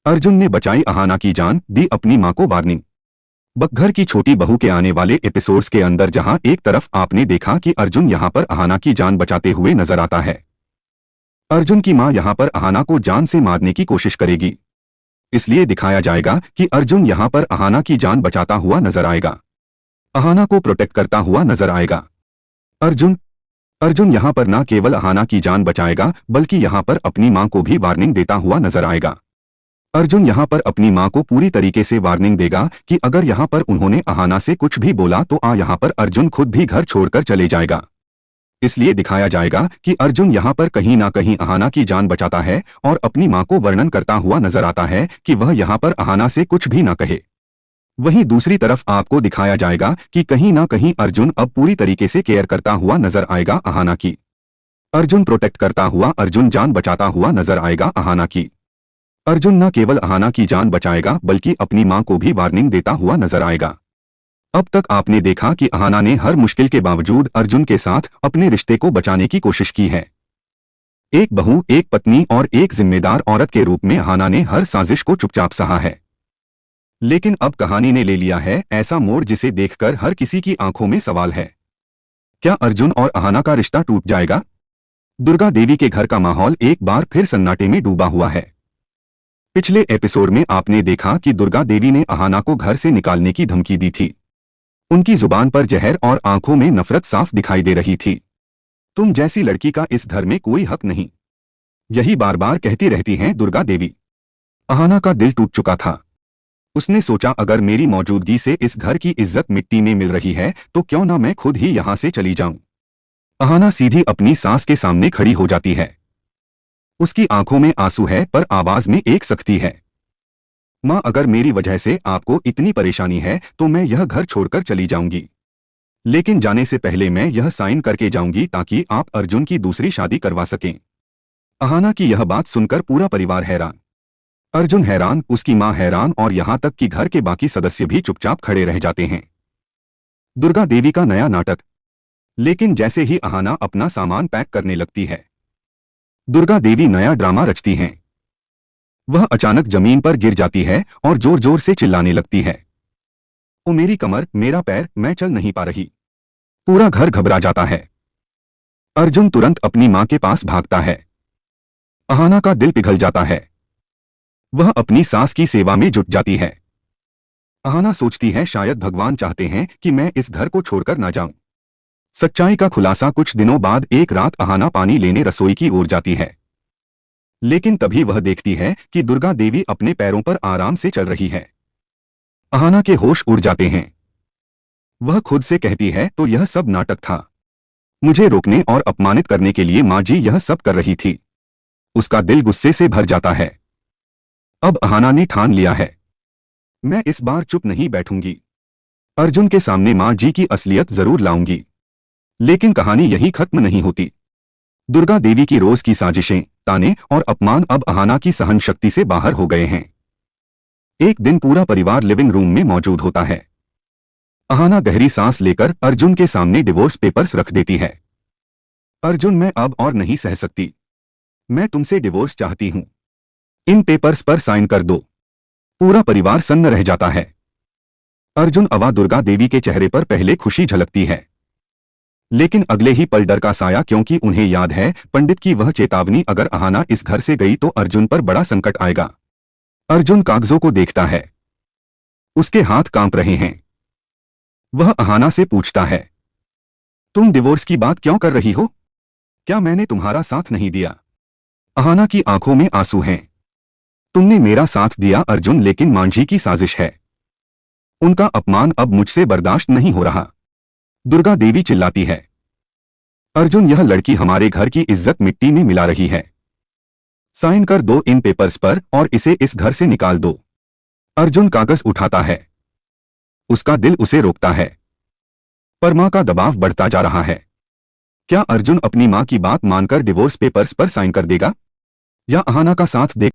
अर्जुन ने बचाई अहाना की जान, दी अपनी मां को वार्निंग। बकघर की छोटी बहू के आने वाले एपिसोड्स के अंदर जहां एक तरफ आपने देखा कि अर्जुन यहां पर अहाना की जान बचाते हुए नजर आता है, अर्जुन की मां यहां पर अहाना को जान से मारने की कोशिश करेगी। इसलिए दिखाया जाएगा कि अर्जुन यहां पर अहाना की जान बचाता हुआ नजर आएगा, अहाना को प्रोटेक्ट करता हुआ नजर आएगा। अर्जुन अर्जुन यहां पर न केवल अहाना की जान बचाएगा बल्कि यहां पर अपनी मां को भी वार्निंग देता हुआ नजर आएगा। अर्जुन यहां पर अपनी मां को पूरी तरीके से वार्निंग देगा कि अगर यहां पर उन्होंने अहाना से कुछ भी बोला तो यहां पर अर्जुन खुद भी घर छोड़कर चले जाएगा। इसलिए दिखाया जाएगा कि अर्जुन यहां पर कहीं ना कहीं अहाना की जान बचाता है और अपनी मां को वर्णन करता हुआ नजर आता है कि वह यहां पर अहाना से कुछ भी ना कहे। वहीं दूसरी तरफ आपको दिखाया जाएगा कि कहीं ना कहीं अर्जुन अब पूरी तरीके से केयर करता हुआ नजर आएगा अहाना की। अर्जुन प्रोटेक्ट करता हुआ, अर्जुन जान बचाता हुआ नजर आएगा अहाना की। अर्जुन न केवल अहाना की जान बचाएगा बल्कि अपनी मां को भी वार्निंग देता हुआ नजर आएगा। अब तक आपने देखा कि अहाना ने हर मुश्किल के बावजूद अर्जुन के साथ अपने रिश्ते को बचाने की कोशिश की है। एक बहू, एक पत्नी और एक जिम्मेदार औरत के रूप में अहाना ने हर साजिश को चुपचाप सहा है। लेकिन अब कहानी ने ले लिया है ऐसा मोड़ जिसे देखकर हर किसी की आंखों में सवाल है, क्या अर्जुन और अहाना का रिश्ता टूट जाएगा? दुर्गा देवी के घर का माहौल एक बार फिर सन्नाटे में डूबा हुआ है। पिछले एपिसोड में आपने देखा कि दुर्गा देवी ने अहाना को घर से निकालने की धमकी दी थी। उनकी जुबान पर जहर और आंखों में नफरत साफ दिखाई दे रही थी। तुम जैसी लड़की का इस घर में कोई हक नहीं, यही बार बार कहती रहती हैं दुर्गा देवी। अहाना का दिल टूट चुका था। उसने सोचा अगर मेरी मौजूदगी से इस घर की इज्जत मिट्टी में मिल रही है तो क्यों ना मैं खुद ही यहां से चली जाऊं। अहाना सीधी अपनी सास के सामने खड़ी हो जाती है। उसकी आंखों में आंसू है पर आवाज में एक सख्ती है। मां, अगर मेरी वजह से आपको इतनी परेशानी है तो मैं यह घर छोड़कर चली जाऊंगी, लेकिन जाने से पहले मैं यह साइन करके जाऊंगी ताकि आप अर्जुन की दूसरी शादी करवा सकें। अहाना की यह बात सुनकर पूरा परिवार हैरान। अर्जुन हैरान, उसकी मां हैरान और यहां तक कि घर के बाकी सदस्य भी चुपचाप खड़े रह जाते हैं। दुर्गा देवी का नया नाटक। लेकिन जैसे ही अहाना अपना सामान पैक करने लगती है, दुर्गा देवी नया ड्रामा रचती हैं। वह अचानक जमीन पर गिर जाती है और जोर जोर से चिल्लाने लगती है, ओ मेरी कमर, मेरा पैर, मैं चल नहीं पा रही। पूरा घर घबरा जाता है। अर्जुन तुरंत अपनी मां के पास भागता है। अहाना का दिल पिघल जाता है। वह अपनी सास की सेवा में जुट जाती है। अहाना सोचती है शायद भगवान चाहते हैं कि मैं इस घर को छोड़कर ना जाऊं। सच्चाई का खुलासा कुछ दिनों बाद एक रात अहाना पानी लेने रसोई की ओर जाती है, लेकिन तभी वह देखती है कि दुर्गा देवी अपने पैरों पर आराम से चल रही है। अहाना के होश उड़ जाते हैं। वह खुद से कहती है तो यह सब नाटक था। मुझे रोकने और अपमानित करने के लिए मां जी यह सब कर रही थी। उसका दिल गुस्से से भर जाता है। अब अहाना ने ठान लिया है, मैं इस बार चुप नहीं बैठूंगी। अर्जुन के सामने मां जी की असलियत जरूर लाऊंगी। लेकिन कहानी यही खत्म नहीं होती। दुर्गा देवी की रोज की साजिशें, ताने और अपमान अब अहाना की सहन शक्ति से बाहर हो गए हैं। एक दिन पूरा परिवार लिविंग रूम में मौजूद होता है। अहाना गहरी सांस लेकर अर्जुन के सामने डिवोर्स पेपर्स रख देती है। अर्जुन, मैं अब और नहीं सह सकती। मैं तुमसे डिवोर्स चाहती हूं। इन पेपर्स पर साइन कर दो। पूरा परिवार सन्न रह जाता है। अर्जुन अवा दुर्गा देवी के चेहरे पर पहले खुशी झलकती है, लेकिन अगले ही पल डर का साया, क्योंकि उन्हें याद है पंडित की वह चेतावनी, अगर अहाना इस घर से गई तो अर्जुन पर बड़ा संकट आएगा। अर्जुन कागजों को देखता है। उसके हाथ कांप रहे हैं। वह अहाना से पूछता है, तुम डिवोर्स की बात क्यों कर रही हो? क्या मैंने तुम्हारा साथ नहीं दिया? अहाना की आंखों में आंसू हैं। तुमने मेरा साथ दिया अर्जुन, लेकिन मांझी की साजिश है। उनका अपमान अब मुझसे बर्दाश्त नहीं हो रहा। दुर्गा देवी चिल्लाती है, अर्जुन, यह लड़की हमारे घर की इज्जत मिट्टी में मिला रही है। साइन कर दो इन पेपर्स पर और इसे इस घर से निकाल दो। अर्जुन कागज उठाता है। उसका दिल उसे रोकता है, पर मां का दबाव बढ़ता जा रहा है। क्या अर्जुन अपनी मां की बात मानकर डिवोर्स पेपर्स पर साइन कर देगा या अहाना का साथ दे